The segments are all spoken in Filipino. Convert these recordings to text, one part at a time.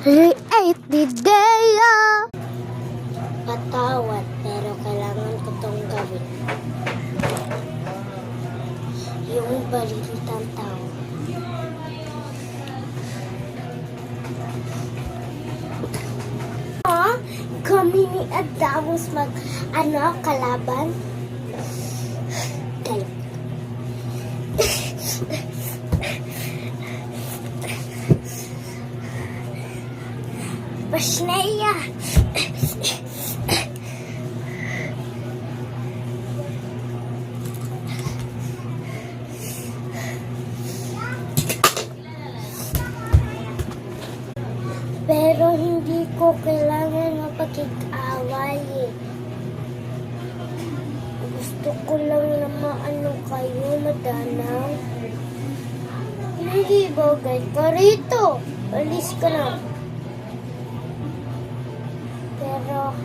Create the day. Patawad, pero kailangan ko tong gawin. Yung balilitang tao. Kami ni Adamus kalaban. Dali. Pasneya. Pero hindi ko kailangan mapag-away. Gusto ko lang na maano kayo, madanaw. Hindi bagay ka rito. Alis ka na. Pero,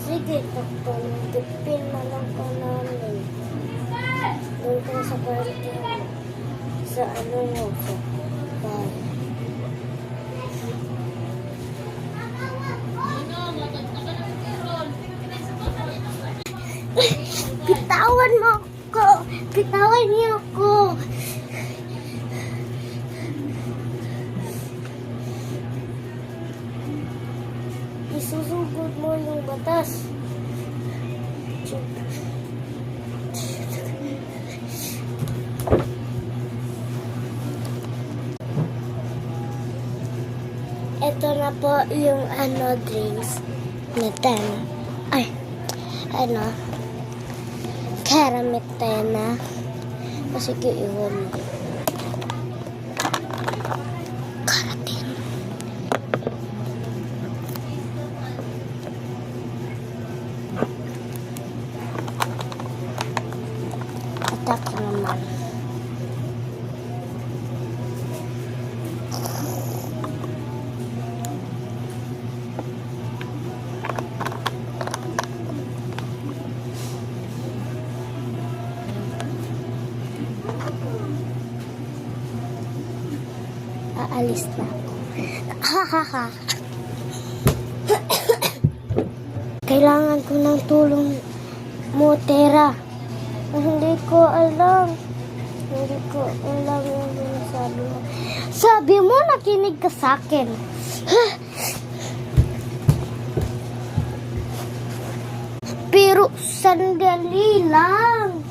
sige, pagpangipin na lang ka namin. Doon ka sa party mo. Sa mo, sa bahay. Bitawan mo ako! Bitawan niyo ako! Isusugod mo yung batas. Ito na po yung drinks natin. Karametena. Sige, iwan mo. Karatin. Atak naman. Aalis na ako. Hahaha. Kailangan ko ng tulong mo, Tera. Hindi ko alam. Hindi ko alam yung sinasabi mo. Sabi mo, nakinig ka sa akin. Pero sandali lang.